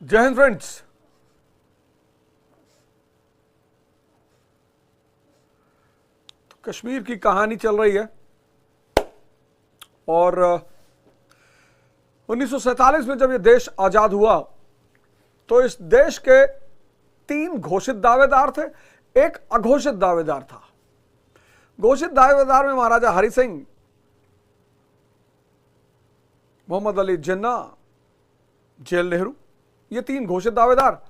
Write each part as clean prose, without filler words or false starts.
जय हिंद फ्रेंड्स। तो कश्मीर की कहानी चल रही है और 1947 में जब ये देश आजाद हुआ तो इस देश के 3 घोषित दावेदार थे, एक अघोषित दावेदार था। घोषित दावेदार में महाराजा हरि सिंह, मोहम्मद अली जिन्ना, जेल नेहरू, ये 3 घोषित दावेदार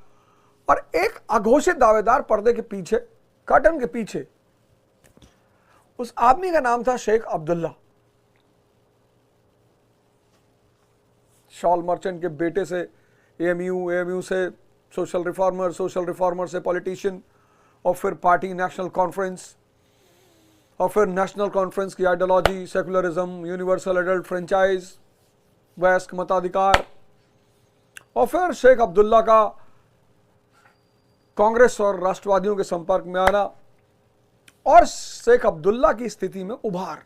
और एक अघोषित दावेदार पर्दे के पीछे, कर्टन के पीछे। उस आदमी का नाम था शेख अब्दुल्ला। शॉल मर्चेंट के बेटे से एएमयू से सोशल रिफॉर्मर से पॉलिटिशियन, और फिर पार्टी नेशनल कॉन्फ्रेंस, और फिर नेशनल कॉन्फ्रेंस की ideology secularism, universal adult franchise, वयस्क मताधिकार, और फिर शेख अब्दुल्ला का कांग्रेस और राष्ट्रवादियों के संपर्क में आना और शेख अब्दुल्ला की स्थिति में उभार।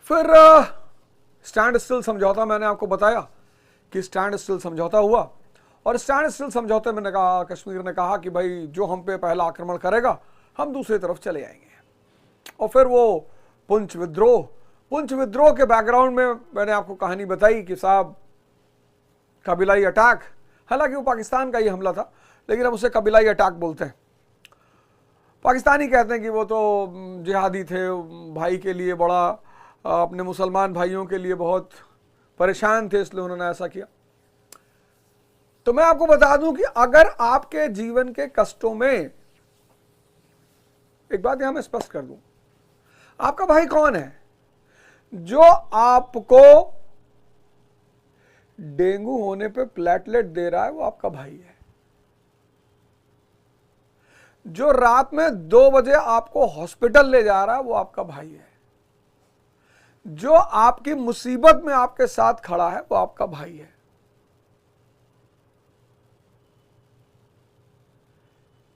फिर स्टैंड स्टिल समझौता, मैंने आपको बताया कि स्टैंड स्टिल समझौता हुआ और स्टैंड स्टिल समझौते में कश्मीर ने कहा कि भाई जो हम पे पहला आक्रमण करेगा हम दूसरी तरफ चले जाएंगे। और फिर वो पुंछ विद्रोह के बैकग्राउंड में मैंने आपको कहानी बताई कि साहब कबीलाई अटैक, हालांकि वो पाकिस्तान का ही हमला था लेकिन हम उसे कबीलाई अटैक बोलते हैं। पाकिस्तानी कहते हैं कि वो तो जिहादी थे, भाई के लिए बड़ा, अपने मुसलमान भाइयों के लिए बहुत परेशान थे, इसलिए उन्होंने ऐसा किया। तो मैं आपको बता दूं कि अगर आपके जीवन के कष्टों में, एक बात यहां मैं स्पष्ट कर दूं, आपका भाई कौन है? जो आपको डेंगू होने पे प्लेटलेट दे रहा है वो आपका भाई है। जो रात में 2 बजे आपको हॉस्पिटल ले जा रहा है वो आपका भाई है। जो आपकी मुसीबत में आपके साथ खड़ा है वो आपका भाई है।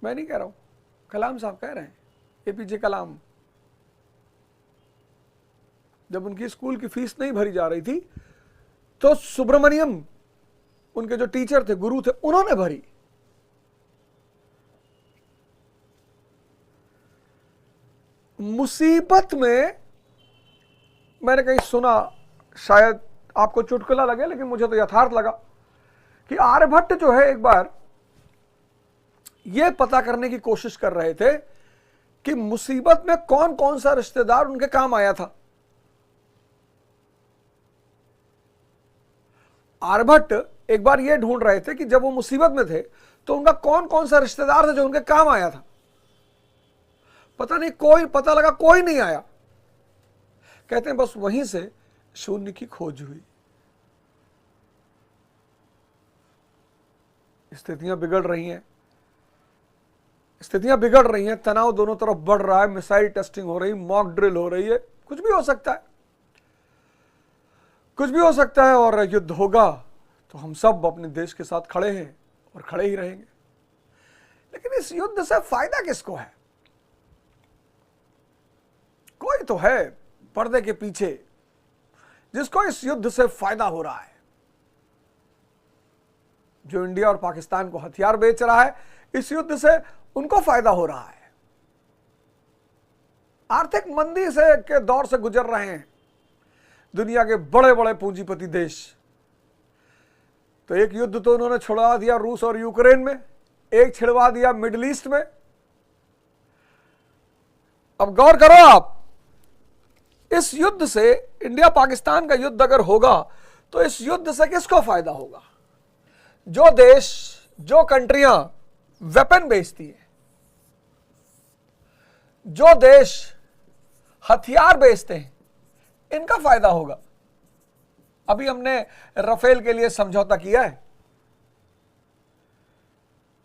मैं नहीं कह रहा हूं, कलाम साहब कह रहे हैं, एपीजे कलाम। जब उनकी स्कूल की फीस नहीं भरी जा रही थी तो सुब्रमण्यम, उनके जो टीचर थे, गुरु थे, उन्होंने भरी। मुसीबत में, मैंने कहीं सुना, शायद आपको चुटकुला लगे लेकिन मुझे तो यथार्थ लगा, कि आर्यभट्ट जो है एक बार यह पता करने की कोशिश कर रहे थे कि मुसीबत में कौन कौन सा रिश्तेदार उनके काम आया था। आर्यभट्ट एक बार यह ढूंढ रहे थे कि जब वो मुसीबत में थे तो उनका कौन कौन सा रिश्तेदार था जो उनके काम आया था। पता नहीं, कोई पता लगा कोई नहीं आया। कहते हैं बस वहीं से शून्य की खोज हुई। स्थितियां बिगड़ रही हैं, तनाव दोनों तरफ बढ़ रहा है, मिसाइल टेस्टिंग हो रही, मॉक ड्रिल हो रही है, कुछ भी हो सकता है और युद्ध होगा तो हम सब अपने देश के साथ खड़े हैं और खड़े ही रहेंगे। लेकिन इस युद्ध से फायदा किसको है? कोई तो है पर्दे के पीछे जिसको इस युद्ध से फायदा हो रहा है, जो इंडिया और पाकिस्तान को हथियार बेच रहा है। इस युद्ध से उनको फायदा हो रहा है। आर्थिक मंदी के दौर से गुजर रहे हैं दुनिया के बड़े बड़े पूंजीपति देश। तो एक युद्ध तो उन्होंने छुड़वा दिया रूस और यूक्रेन में, एक छिड़वा दिया मिडिल ईस्ट में। अब गौर करो आप, इस युद्ध से, इंडिया पाकिस्तान का युद्ध अगर होगा तो इस युद्ध से किसको फायदा होगा? जो देश, जो कंट्रियां वेपन बेचती है, जो देश हथियार बेचते हैं, इनका फायदा होगा। अभी हमने राफेल के लिए समझौता किया है,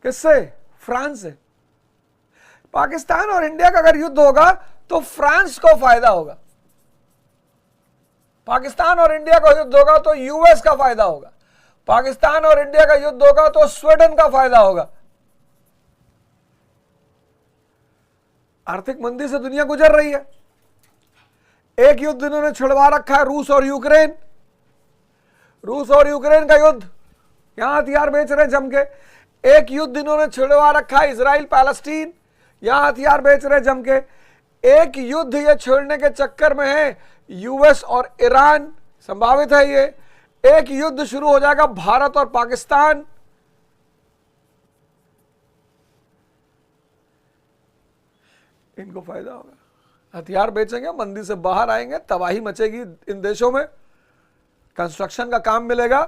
किससे? फ्रांस से। पाकिस्तान और इंडिया का अगर युद्ध होगा तो फ्रांस को फायदा होगा। पाकिस्तान और इंडिया का युद्ध होगा तो यूएस का फायदा होगा। पाकिस्तान और इंडिया का युद्ध होगा तो स्वीडन का फायदा होगा। आर्थिक मंदी से दुनिया गुजर रही है। एक युद्ध इन्होंने छिड़वा रखा है, रूस और यूक्रेन। रूस और यूक्रेन का युद्ध, यहां हथियार बेच रहे हैं जम के। एक युद्ध इन्होंने छिड़वा रखा है इजराइल पैलेस्टीन, यहां हथियार बेच रहे हैं जम के। एक युद्ध ये छेड़ने के चक्कर में है यूएस और ईरान, संभावित है ये। एक युद्ध शुरू हो जाएगा भारत और पाकिस्तान। इनको फायदा होगा, हथियार बेचेंगे, मंदी से बाहर आएंगे, तबाही मचेगी इन देशों में, कंस्ट्रक्शन का काम मिलेगा।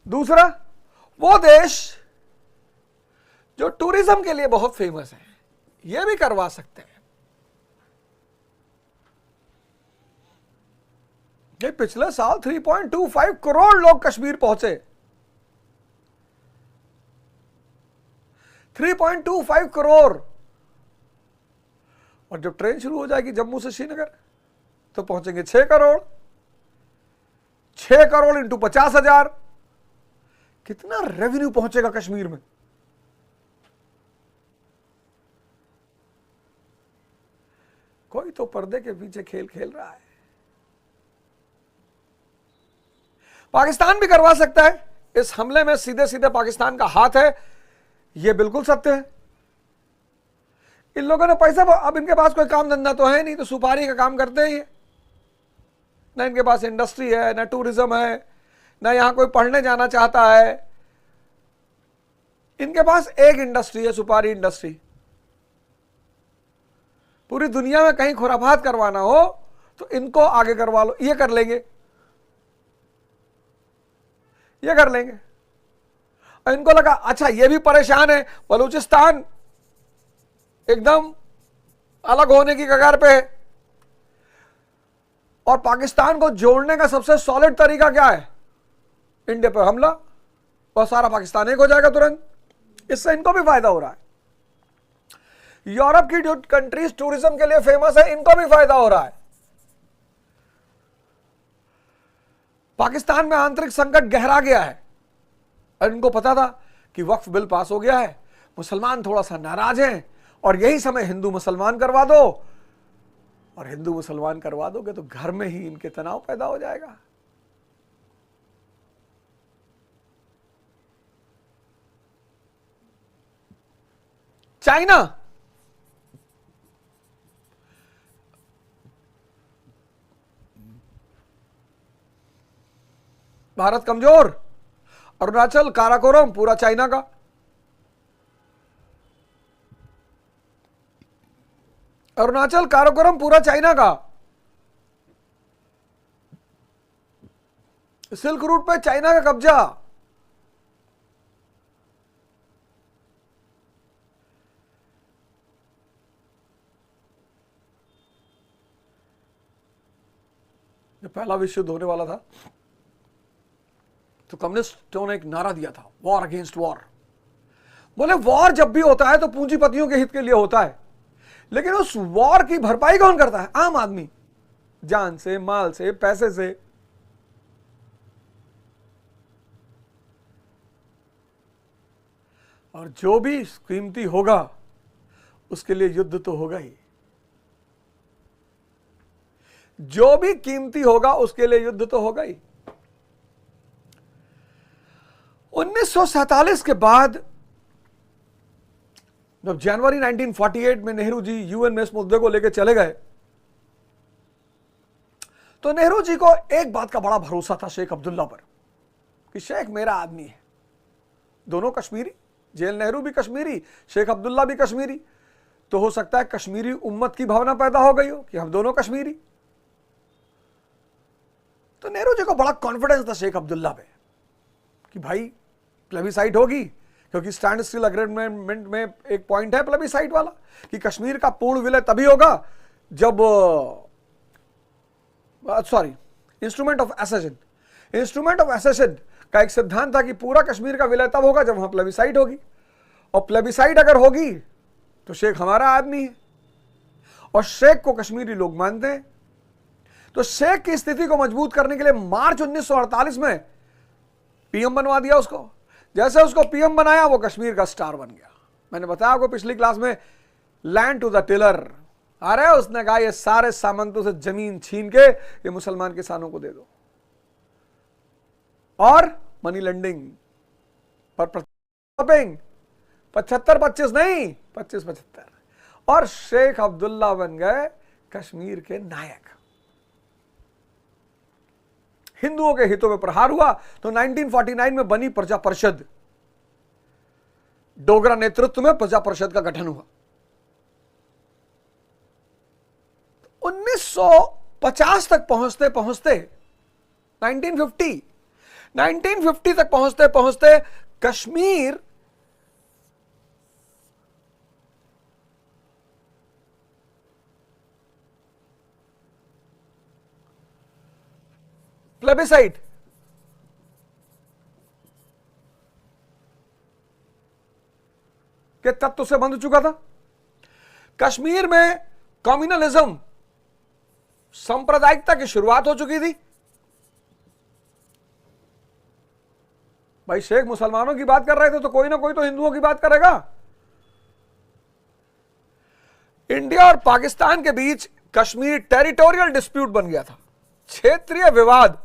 दूसरा, वो देश जो टूरिज्म के लिए बहुत फेमस है, ये भी करवा सकते हैं। ये पिछले साल 3.25 करोड़ लोग कश्मीर पहुंचे, 3.25 करोड़। और जब ट्रेन शुरू हो जाएगी जम्मू से श्रीनगर तो पहुंचेंगे 6 करोड़। 6 करोड़ इंटू 50,000, कितना रेवेन्यू पहुंचेगा कश्मीर में। कोई तो पर्दे के पीछे खेल खेल रहा है। पाकिस्तान भी करवा सकता है, इस हमले में सीधे सीधे पाकिस्तान का हाथ है, यह बिल्कुल सत्य है। इन लोगों ने पैसा, अब इनके पास कोई काम धंधा तो है नहीं, तो सुपारी का काम करते हैं ये। ना इनके पास इंडस्ट्री है, ना टूरिज्म है, ना यहां कोई पढ़ने जाना चाहता है। इनके पास एक इंडस्ट्री है, सुपारी इंडस्ट्री। पूरी दुनिया में कहीं खुराफात करवाना हो तो इनको आगे करवा लो, ये कर लेंगे, ये कर लेंगे। और इनको लगा अच्छा ये भी परेशान है, बलूचिस्तान एकदम अलग होने की कगार पे है, और पाकिस्तान को जोड़ने का सबसे सॉलिड तरीका क्या है, इंडिया पर हमला, और सारा पाकिस्तान एक हो जाएगा तुरंत। इससे इनको भी फायदा हो रहा है। यूरोप की जो कंट्रीज टूरिज्म के लिए फेमस है, इनको भी फायदा हो रहा है। पाकिस्तान में आंतरिक संकट गहरा गया है और इनको पता था कि वक्फ बिल पास हो गया है, मुसलमान थोड़ा सा नाराज हैं, और यही समय हिंदू मुसलमान करवा दो, और हिंदू मुसलमान करवा दोगे तो घर में ही इनके तनाव पैदा हो जाएगा। चाइना, भारत कमजोर, अरुणाचल काराकोरम पूरा चाइना का, अरुणाचल काराकोरम पूरा चाइना का। सिल्क रूट पे चाइना का कब्जा। जब पहला विश्व युद्ध होने वाला था तो कम्युनिस्टों ने एक नारा दिया था, वॉर अगेंस्ट वॉर। बोले वॉर जब भी होता है तो पूंजीपतियों के हित के लिए होता है, लेकिन उस वॉर की भरपाई कौन करता है? आम आदमी, जान से, माल से, पैसे से। और जो भी कीमती होगा उसके लिए युद्ध तो होगा ही, जो भी कीमती होगा उसके लिए युद्ध तो होगा ही। 1947 के बाद जब जनवरी 1948 में नेहरू जी यूएन में इस मुद्दे को लेकर चले गए, तो नेहरू जी को एक बात का बड़ा भरोसा था शेख अब्दुल्ला पर, कि शेख मेरा आदमी है। दोनों कश्मीरी, जेल नेहरू भी कश्मीरी, शेख अब्दुल्ला भी कश्मीरी, तो हो सकता है कश्मीरी उम्मत की भावना पैदा हो गई हो कि हम दोनों कश्मीरी। तो नेहरू जी को बड़ा कॉन्फिडेंस था शेख अब्दुल्ला पे कि भाई प्लेबिसाइट होगी, क्योंकि स्टैंड स्टिल अग्रीमेंट में एक पॉइंट है प्लेबिसाइट वाला कि कश्मीर का पूर्ण विलय तभी होगा जब इंस्ट्रूमेंट ऑफ एसेशन का एक सिद्धांत था कि पूरा कश्मीर का विलय तब होगा जब वहां प्लेबिसाइट होगी, और प्लेबिसाइट अगर होगी तो शेख हमारा आदमी है, और शेख को कश्मीरी लोग मानते हैं। तो शेख की स्थिति को मजबूत करने के लिए मार्च 1948 में पीएम बनवा दिया उसको। जैसे उसको पीएम बनाया वो कश्मीर का स्टार बन गया। मैंने बताया आपको पिछली क्लास में, लैंड टू द टिलर, अरे उसने कहा ये सारे सामंतों से जमीन छीन के ये मुसलमान किसानों को दे दो, और मनी लेंडिंग पर 75-25 नहीं, 25-75, और शेख अब्दुल्ला बन गए कश्मीर के नायक। हिंदुओं के हितों में प्रहार हुआ तो 1949 में बनी प्रजा परिषद, डोगरा नेतृत्व में प्रजा परिषद का गठन हुआ। 1950 तक पहुंचते पहुंचते 1950 तक पहुंचते पहुंचते कश्मीर प्लेबिसाइट के तत्व से बंध चुका था। कश्मीर में कम्युनलिज्म, सांप्रदायिकता की शुरुआत हो चुकी थी। भाई शेख मुसलमानों की बात कर रहे थे तो कोई ना कोई तो हिंदुओं की बात करेगा। इंडिया और पाकिस्तान के बीच कश्मीर टेरिटोरियल डिस्प्यूट बन गया था, क्षेत्रीय विवाद,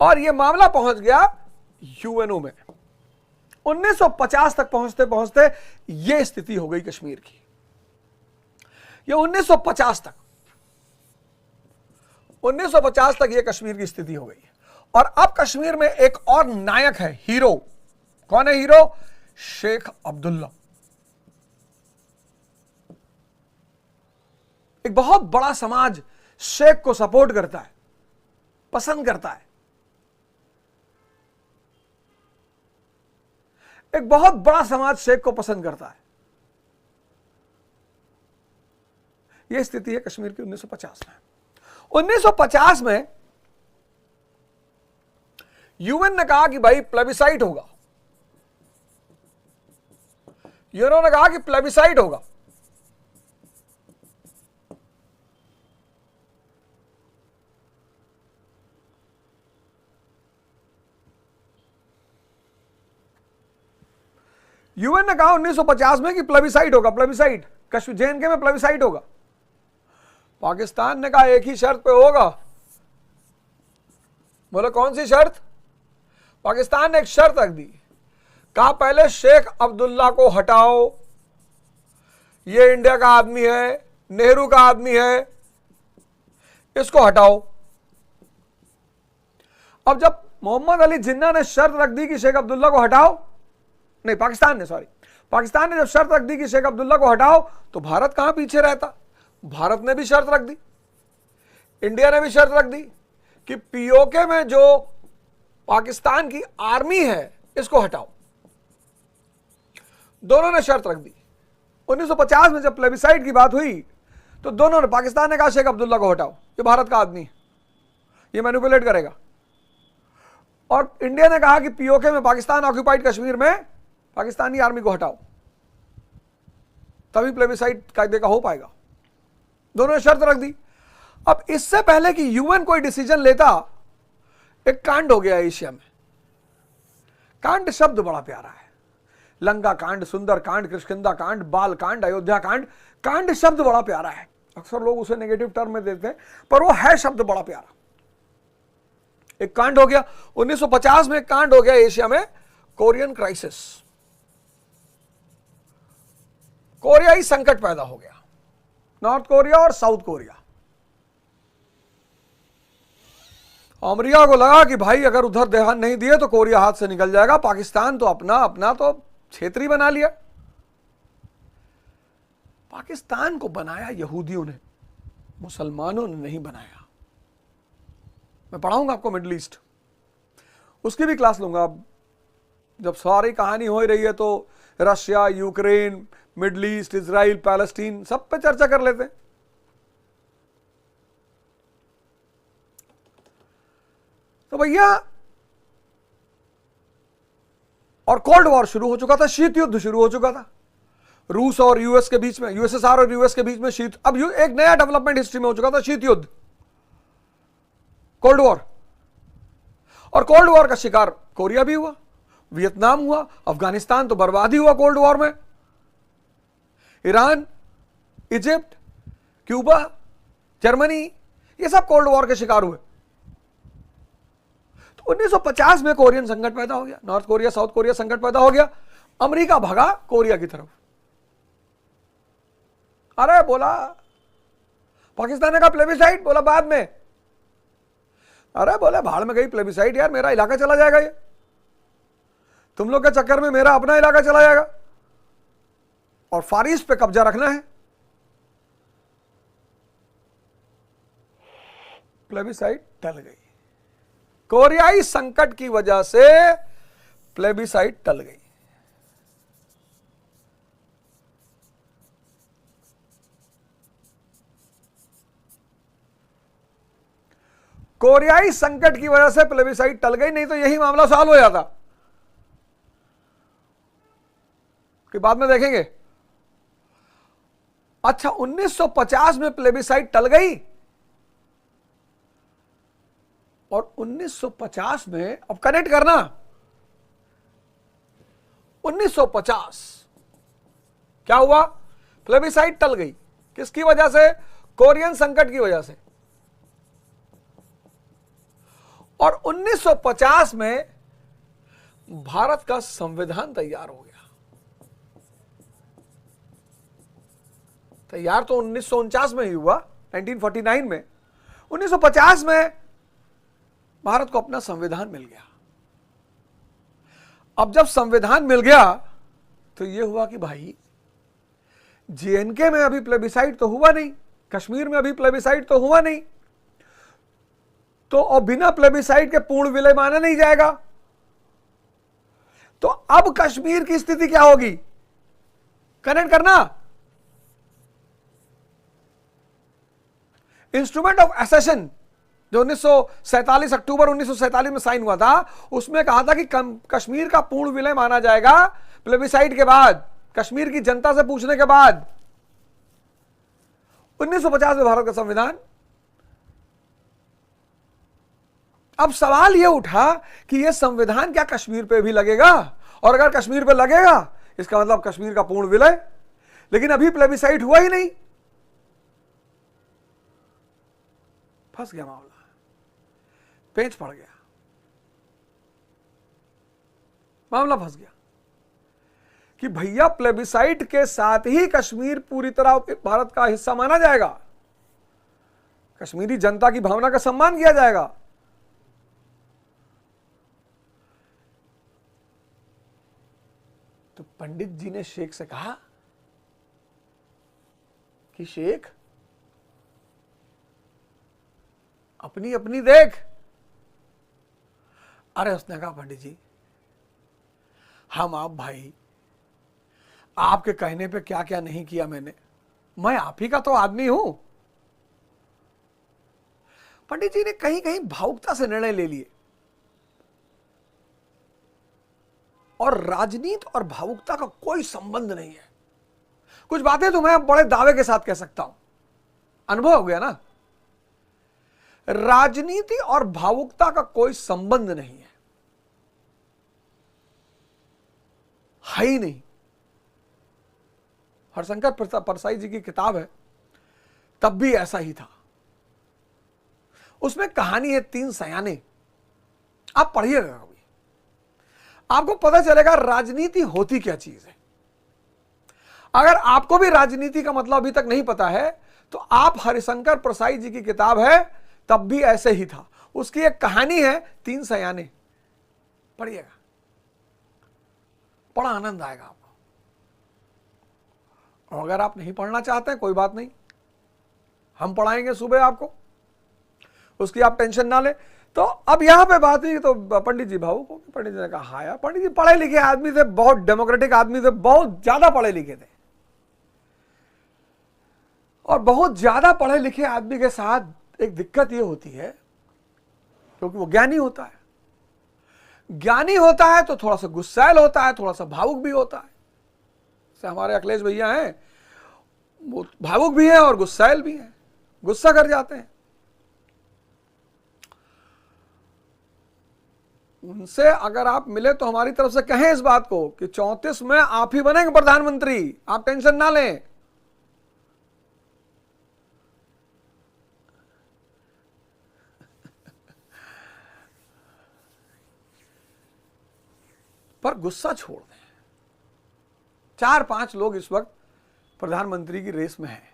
और यह मामला पहुंच गया यूएनओ में। 1950 तक पहुंचते पहुंचते यह स्थिति हो गई कश्मीर की। यह 1950 तक यह कश्मीर की स्थिति हो गई। और अब कश्मीर में एक और नायक है, हीरो। कौन है हीरो? शेख अब्दुल्ला। एक बहुत बड़ा समाज शेख को सपोर्ट करता है, पसंद करता है। एक बहुत बड़ा समाज शेख को पसंद करता है। यह स्थिति है कश्मीर की 1950 में। 1950 में यूएन ने कहा कि भाई प्लेबिसाइट होगा। यूएन ने कहा कि प्लेबिसाइट होगा। यूएन ने कहा 1950 में कि प्लेबिसाइट होगा, प्लेबिसाइट कश्मीर जेएनके में प्लेबिसाइट होगा। पाकिस्तान ने कहा एक ही शर्त पे होगा। बोले कौन सी शर्त? पाकिस्तान ने एक शर्त रख दी, कहा पहले शेख अब्दुल्ला को हटाओ, ये इंडिया का आदमी है, नेहरू का आदमी है, इसको हटाओ। अब जब मोहम्मद अली जिन्ना ने शर्त रख दी कि शेख अब्दुल्ला को हटाओ, नहीं पाकिस्तान ने जब शर्त रख दी कि शेख अब्दुल्ला को हटाओ, तो भारत कहां पीछे रहता? भारत ने भी शर्त रख दी, इंडिया ने भी शर्त रख दी कि पीओके में जो पाकिस्तान की आर्मी है इसको हटाओ। दोनों ने शर्त रख दी। 1950 में जब प्लेबिसाइट की बात हुई तो दोनों ने, पाकिस्तान ने कहा शेख अब्दुल्ला को हटाओ, ये भारत का आदमी है, ये मैनिपुलेट करेगा, और इंडिया ने कहा कि पीओके में, पाकिस्तान ऑक्यूपाइड कश्मीर में पाकिस्तानी आर्मी को हटाओ, तभी प्लेबिसाइट कायदे का हो पाएगा। दोनों ने शर्त रख दी। अब इससे पहले कि यूएन कोई डिसीजन लेता, एक कांड हो गया एशिया में। कांड शब्द बड़ा प्यारा है, लंका कांड, सुंदर कांड, किष्किंधा कांड, बाल कांड, अयोध्या कांड। कांड शब्द बड़ा प्यारा है, अक्सर लोग उसे नेगेटिव टर्म में देते हैं, पर वो है शब्द बड़ा प्यारा। एक कांड हो गया 1950 में, एक कांड हो गया एशिया में, कोरियन क्राइसिस, कोरियाई संकट पैदा हो गया, नॉर्थ कोरिया और साउथ कोरिया। अमेरिका को लगा कि भाई अगर उधर ध्यान नहीं दिए तो कोरिया हाथ से निकल जाएगा। पाकिस्तान तो अपना तो क्षेत्रीय बना लिया। पाकिस्तान को बनाया यहूदियों ने, मुसलमानों ने नहीं बनाया। मैं पढ़ाऊंगा आपको मिडिल ईस्ट, उसकी भी क्लास लूंगा। अब जब सारी कहानी हो ही रही है तो Russia, Ukraine, middle east, Israel, Palestine, सब पे चर्चा कर लेते हैं। तो भैया, और कोल्ड वॉर शुरू हो चुका था, शीत युद्ध शुरू हो चुका था रूस और यूएस के बीच में, यूएसएसआर और यूएस के बीच में शीत। अब एक नया डेवलपमेंट हिस्ट्री में हो चुका था, शीत युद्ध, कोल्ड वॉर। और कोल्ड वॉर का शिकार कोरिया भी हुआ, वियतनाम हुआ, अफगानिस्तान तो बर्बाद ही हुआ कोल्ड वॉर में। ईरान, इजिप्ट, क्यूबा, जर्मनी, ये सब कोल्ड वॉर के शिकार हुए। तो 1950 में कोरियन संकट पैदा हो गया, नॉर्थ कोरिया साउथ कोरिया संकट पैदा हो गया, अमेरिका भागा कोरिया की तरफ। अरे बोला पाकिस्तान ने कहा प्लेबिसाइट, बोला बाद में। अरे बोले भाड़ में गई प्लेबिसाइट यार, मेरा इलाका चला जाएगा, ये तुम लोग के चक्कर में मेरा अपना इलाका चला जाएगा और फार ईस्ट पे कब्जा रखना है। प्लेबिसाइट टल गई, कोरियाई संकट की वजह से प्लेबिसाइट टल गई। कोरियाई संकट की वजह से प्लेबिसाइट टल गई, नहीं तो यही मामला सॉल्व हो जाता, कि बाद में देखेंगे। अच्छा 1950 में प्लेबिसाइट टल गई और 1950 में, अब कनेक्ट करना, 1950 क्या हुआ? प्लेबिसाइट टल गई, किसकी वजह से? कोरियन संकट की वजह से। और 1950 में भारत का संविधान तैयार हो गया। तैयार तो 1949 में ही हुआ, 1949 में। 1950 में भारत को अपना संविधान मिल गया। अब जब संविधान मिल गया तो यह हुआ कि भाई जेएनके में अभी प्लेबिसाइट तो हुआ नहीं, कश्मीर में अभी प्लेबिसाइट तो हुआ नहीं, तो और बिना प्लेबिसाइट के पूर्ण विलय माना नहीं जाएगा। तो अब कश्मीर की स्थिति क्या होगी? कनेक्ट करना, इंस्ट्रूमेंट ऑफ एसेशन जो 1947 अक्टूबर 1947 में साइन हुआ था, उसमें कहा था कि कश्मीर का पूर्ण विलय माना जाएगा प्लेबिसाइट के बाद, कश्मीर की जनता से पूछने के बाद। 1950 में भारत का संविधान। अब सवाल यह उठा कि यह संविधान क्या कश्मीर पे भी लगेगा? और अगर कश्मीर पे लगेगा इसका मतलब कश्मीर का पूर्ण विलय, लेकिन अभी प्लेबिसाइट हुआ ही नहीं। फंस गया मामला, पेच पड़ गया, मामला फंस गया कि भैया प्लेबिसाइट के साथ ही कश्मीर पूरी तरह भारत का हिस्सा माना जाएगा, कश्मीरी जनता की भावना का सम्मान किया जाएगा। तो पंडित जी ने शेख से कहा कि शेख अपनी अपनी देख। अरे उसने कहा पंडित जी हम आप भाई, आपके कहने पे क्या क्या नहीं किया मैंने, मैं आप ही का तो आदमी हूं। पंडित जी ने कहीं कहीं भावुकता से निर्णय ले लिए, और राजनीति और भावुकता का कोई संबंध नहीं है। कुछ बातें तो मैं बड़े दावे के साथ कह सकता हूं, अनुभव हो गया ना। राजनीति और भावुकता का कोई संबंध नहीं है ही नहीं। हरशंकर परसाई जी की किताब है, तब भी ऐसा ही था। उसमें कहानी है 3 सयाने, आप पढ़िएगा कभी, आपको पता चलेगा राजनीति होती क्या चीज है। अगर आपको भी राजनीति का मतलब अभी तक नहीं पता है तो आप हरिशंकर परसाई जी की किताब है तब भी ऐसे ही था, उसकी एक कहानी है 3 सयाने, पढ़िएगा, बड़ा आनंद आएगा आपको। और अगर आप नहीं पढ़ना चाहते हैं कोई बात नहीं, हम पढ़ाएंगे सुबह आपको, उसकी आप टेंशन ना लें। तो अब यहां पे बात हुई तो पंडित जी भावुक हो गए। पंडित जी ने कहा हाँ यार, पंडित जी पढ़े लिखे आदमी थे, बहुत डेमोक्रेटिक आदमी थे, बहुत ज्यादा पढ़े लिखे थे, और बहुत ज्यादा पढ़े लिखे आदमी के साथ एक दिक्कत ये होती है क्योंकि वो ज्ञानी होता है। ज्ञानी होता है तो थोड़ा सा गुस्सैल होता है, थोड़ा सा भावुक भी होता है। जैसे हमारे अखिलेश भैया हैं, वो भावुक भी हैं और गुस्सैल भी हैं, गुस्सा कर जाते हैं। उनसे अगर आप मिले तो हमारी तरफ से कहें इस बात को कि 34 में आप ही बनेंगे प्रधानमंत्री, आप टेंशन ना लें। पर गुस्सा छोड़ दें। 4-5 लोग इस वक्त प्रधानमंत्री की रेस में हैं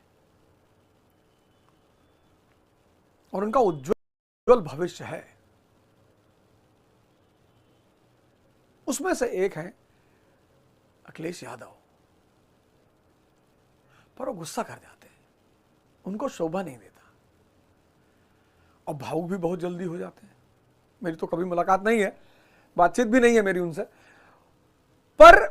और उनका उज्जवल भविष्य है। उसमें से एक है अखिलेश यादव, पर वो गुस्सा कर जाते हैं, उनको शोभा नहीं देता और भावुक भी बहुत जल्दी हो जाते हैं। मेरी तो कभी मुलाकात नहीं है, बातचीत भी नहीं है मेरी उनसे, पर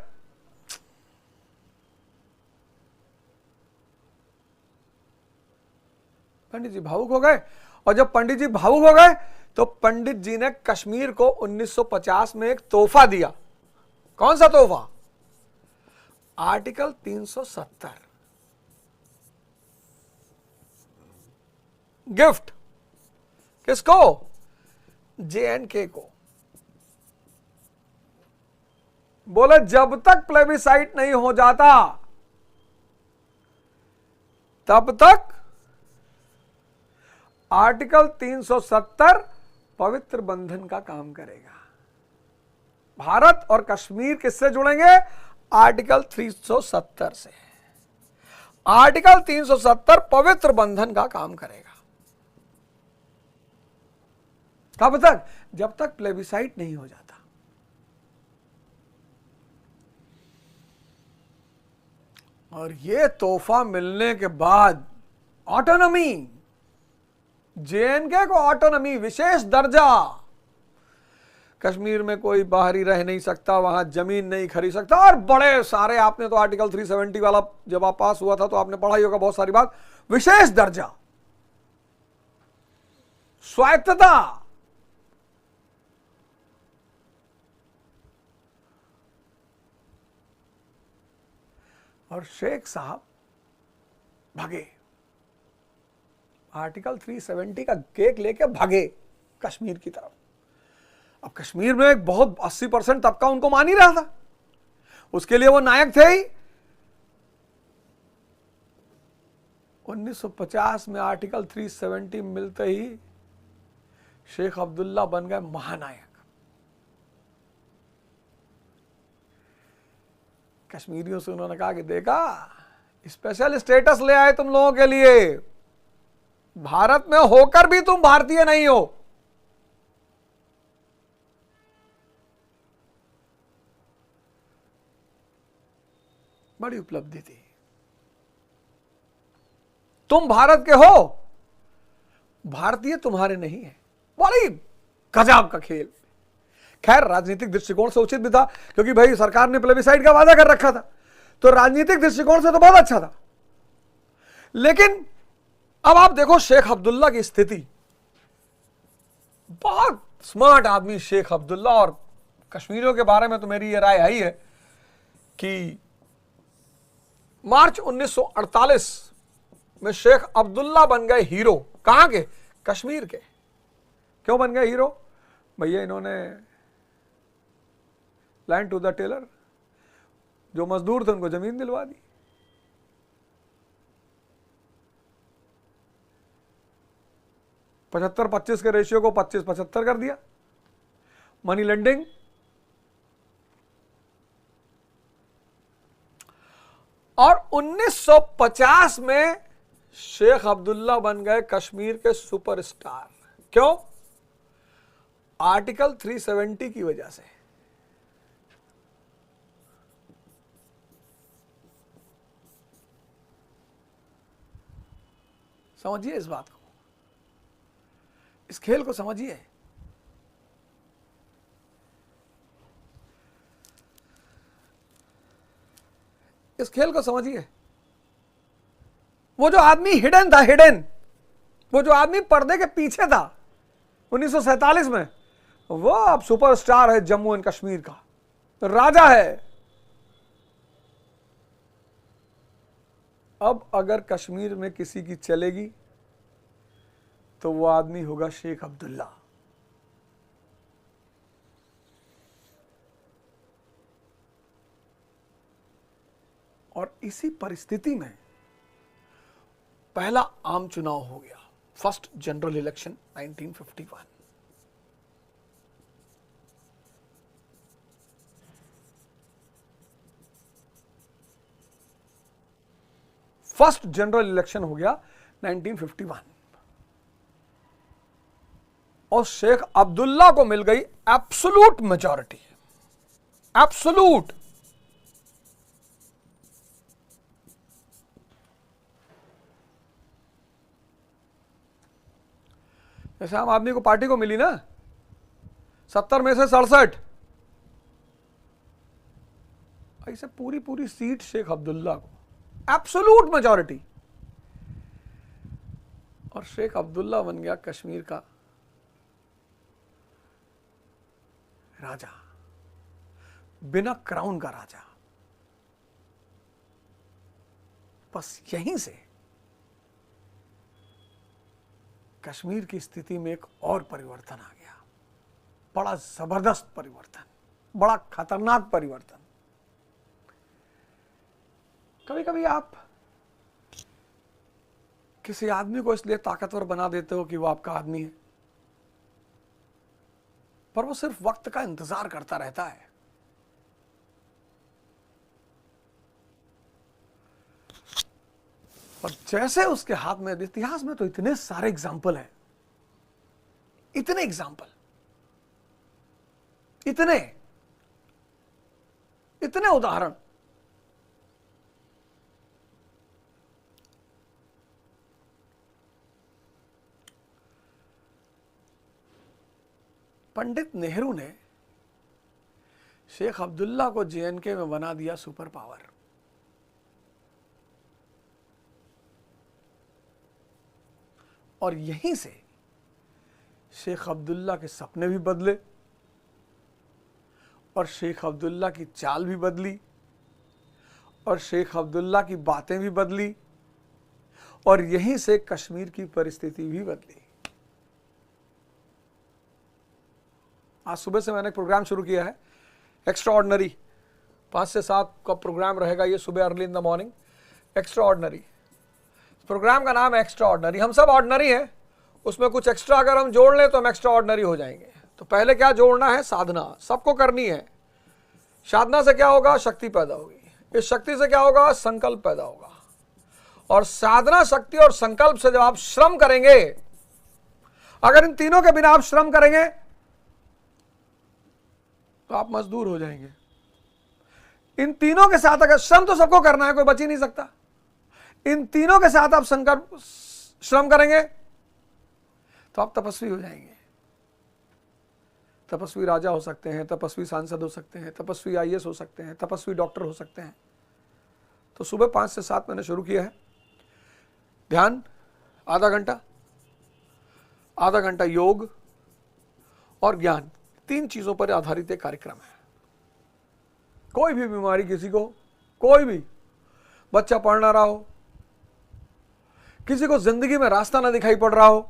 पंडित जी भावुक हो गए। और जब पंडित जी भावुक हो गए तो पंडित जी ने कश्मीर को 1950 में एक तोहफा दिया। कौन सा तोहफा? Article 370 gift. किसको? JNK को। बोले जब तक प्लेबिसाइट नहीं हो जाता तब तक आर्टिकल 370 पवित्र बंधन का काम करेगा। भारत और कश्मीर किससे जुड़ेंगे? आर्टिकल 370 से। आर्टिकल 370 पवित्र बंधन का काम करेगा। कब तक? जब तक प्लेबिसाइट नहीं हो जाता। और ये तोहफा मिलने के बाद ऑटोनॉमी, JNK को ऑटोनॉमी, विशेष दर्जा, कश्मीर में कोई बाहरी रह नहीं सकता, वहां जमीन नहीं खरीद सकता, और बड़े सारे, आपने तो आर्टिकल 370 वाला जब आप पास हुआ था तो आपने पढ़ा ही होगा बहुत सारी बात। विशेष दर्जा, स्वायत्तता, और शेख साहब भागे, आर्टिकल 370 का केक लेके भागे कश्मीर की तरफ। अब कश्मीर में एक बहुत 80% तबका उनको मान ही रहा था, उसके लिए वो नायक थे ही। 1950 में आर्टिकल 370 मिलते ही शेख अब्दुल्ला बन गए महानायक। कश्मीरियों से उन्होंने कहा कि देखा, स्पेशल स्टेटस ले आए तुम लोगों के लिए, भारत में होकर भी तुम भारतीय नहीं हो। बड़ी उपलब्धि थी। तुम भारत के हो, भारतीय तुम्हारे नहीं है। बड़ी गजब का खेल। खैर राजनीतिक दृष्टिकोण से उचित भी था, क्योंकि भाई सरकार ने प्लेबिसाइट का वादा कर रखा था, तो राजनीतिक दृष्टिकोण से तो बहुत अच्छा था। लेकिन अब आप देखो शेख अब्दुल्ला की स्थिति, बहुत स्मार्ट आदमी शेख अब्दुल्ला। और कश्मीरियों के बारे में तो मेरी ये राय है कि मार्च 1948 में शेख अब्दुल्ला बन गए हीरो। कहां के? कश्मीर के। क्यों बन गए हीरो? भैया इन्होंने लैंड टू द टेलर, जो मजदूर थे उनको जमीन दिलवा दी। 75-25 के रेशियो को 25-75 कर दिया। मनी लेंडिंग, और 1950 में शेख अब्दुल्ला बन गए कश्मीर के सुपरस्टार। क्यों? आर्टिकल 370 की वजह से। समझिए इस बात को, इस खेल को समझिए। इस खेल को समझिए। वो जो आदमी हिडन था, हिडन, वो जो आदमी पर्दे के पीछे था 1947 में, वो अब सुपरस्टार है जम्मू एंड कश्मीर का, राजा है। अब अगर कश्मीर में किसी की चलेगी तो वो आदमी होगा शेख अब्दुल्ला। और इसी परिस्थिति में पहला आम चुनाव हो गया, first general election 1951। First general election हो गया 1951 और शेख अब्दुल्ला को मिल गई एब्सोल्यूट मेजॉरिटी, एब्सोल्यूट। जैसे आम आदमी को पार्टी को मिली ना 70 में से 67, ऐसे पूरी पूरी सीट शेख अब्दुल्ला को, एब्सोल्यूट मेजॉरिटी। और शेख अब्दुल्ला बन गया कश्मीर का राजा, बिना क्राउन का राजा। बस यहीं से कश्मीर की स्थिति में एक और परिवर्तन आ गया, बड़ा जबरदस्त परिवर्तन, बड़ा खतरनाक परिवर्तन। कभी कभी आप किसी आदमी को इसलिए ताकतवर बना देते हो कि वो आपका आदमी है, पर वो सिर्फ वक्त का इंतजार करता रहता है। और जैसे उसके हाथ में, इतिहास में तो इतने सारे एग्जाम्पल हैं, इतने एग्जाम्पल, इतने इतने उदाहरण। पंडित नेहरू ने शेख अब्दुल्ला को जेएनके में बना दिया सुपर पावर। और यहीं से शेख अब्दुल्ला के सपने भी बदले और शेख अब्दुल्ला की चाल भी बदली और शेख अब्दुल्ला की बातें भी बदली और यहीं से कश्मीर की परिस्थिति भी बदली। आज सुबह से मैंने एक प्रोग्राम शुरू किया है, एक्स्ट्रा ऑर्डिनरी। 5 से 7 का प्रोग्राम रहेगा ये, सुबह early in the morning, extra ordinary. Programme का नाम है एक्स्ट्रा ऑर्डिनरी। हम सब ऑर्डिनरी हैं, उसमें कुछ एक्स्ट्रा अगर हम जोड़ लें तो हम एक्स्ट्रा ऑर्डिनरी हो जाएंगे। तो पहले क्या जोड़ना है? साधना, सबको करनी है। साधना से क्या होगा? शक्ति पैदा होगी। इस शक्ति से क्या होगा? संकल्प पैदा होगा। और साधना, शक्ति और संकल्प से जब आप श्रम करेंगे, अगर इन तीनों के बिना आप श्रम करेंगे तो आप मजदूर हो जाएंगे। इन तीनों के साथ अगर श्रम तो सबको करना है, कोई बच ही नहीं सकता। इन तीनों के साथ आप संकल्प श्रम करेंगे तो आप तपस्वी हो जाएंगे। तपस्वी राजा हो सकते हैं, तपस्वी सांसद हो सकते हैं, तपस्वी आईएएस हो सकते हैं, तपस्वी डॉक्टर हो सकते हैं। तो सुबह 5 से 7 मैंने शुरू किया है। ध्यान आधा घंटा, आधा घंटा योग और ज्ञान, 3 चीजों पर आधारित एक कार्यक्रम है। कोई भी बीमारी किसी को, कोई भी बच्चा पढ़ ना रहा हो, किसी को जिंदगी में रास्ता ना दिखाई पड़ रहा हो,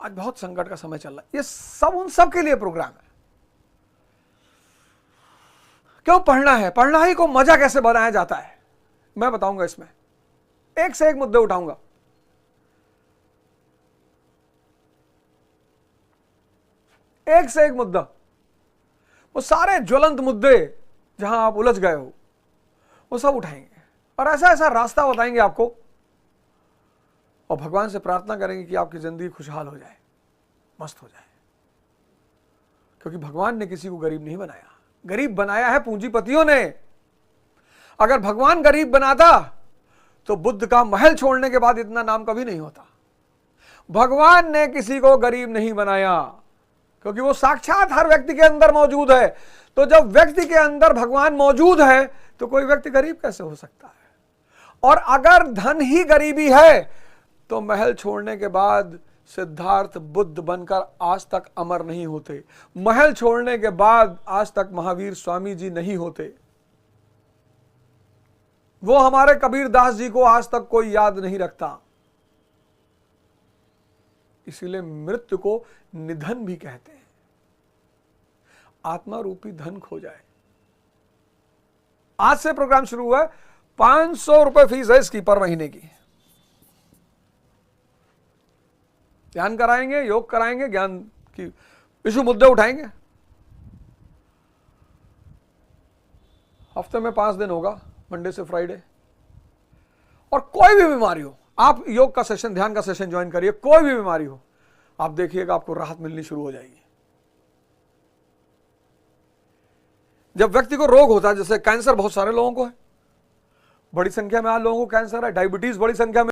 आज बहुत संकट का समय चल रहा है, ये सब उन सब के लिए प्रोग्राम है। क्यों पढ़ना है? पढ़ना ही को मजा कैसे बनाया जाता है मैं बताऊंगा। इसमें एक से एक मुद्दे उठाऊंगा। एक से एक मुद्दा, वो सारे ज्वलंत मुद्दे जहां आप उलझ गए हो वो सब उठाएंगे और ऐसा ऐसा रास्ता बताएंगे आपको। और भगवान से प्रार्थना करेंगे कि आपकी जिंदगी खुशहाल हो जाए, मस्त हो जाए। क्योंकि भगवान ने किसी को गरीब नहीं बनाया, गरीब बनाया है पूंजीपतियों ने। अगर भगवान गरीब बनाता तो बुद्ध का महल छोड़ने के बाद इतना नाम कभी नहीं होता। भगवान ने किसी को गरीब नहीं बनाया क्योंकि वो साक्षात हर व्यक्ति के अंदर मौजूद है। तो जब व्यक्ति के अंदर भगवान मौजूद है तो कोई व्यक्ति गरीब कैसे हो सकता है? और अगर धन ही गरीबी है तो महल छोड़ने के बाद सिद्धार्थ बुद्ध बनकर आज तक अमर नहीं होते। महल छोड़ने के बाद आज तक महावीर स्वामी जी नहीं होते। वो हमारे कबीर दास जी को आज तक कोई याद नहीं रखता। इसीलिए मृत्यु को निधन भी कहते हैं। आत्मा रूपी धन खो जाए। आज से प्रोग्राम शुरू हुआ है, 500 रुपए फीस है इसकी पर महीने की। ध्यान कराएंगे, योग कराएंगे, ज्ञान की इशू मुद्दे उठाएंगे। हफ्ते में 5 दिन होगा, मंडे से फ्राइडे। और कोई भी बीमारी हो, आप योग का सेशन, ध्यान का सेशन ज्वाइन करिए, कोई भी बीमारी हो, आप देखिएगा आपको राहत मिलनी शुरू हो जाएगी। जब व्यक्ति को रोग होता है, जैसे कैंसर बहुत सारे लोगों को है, बड़ी संख्या में आज लोगों को कैंसर है, डायबिटीज बड़ी संख्या में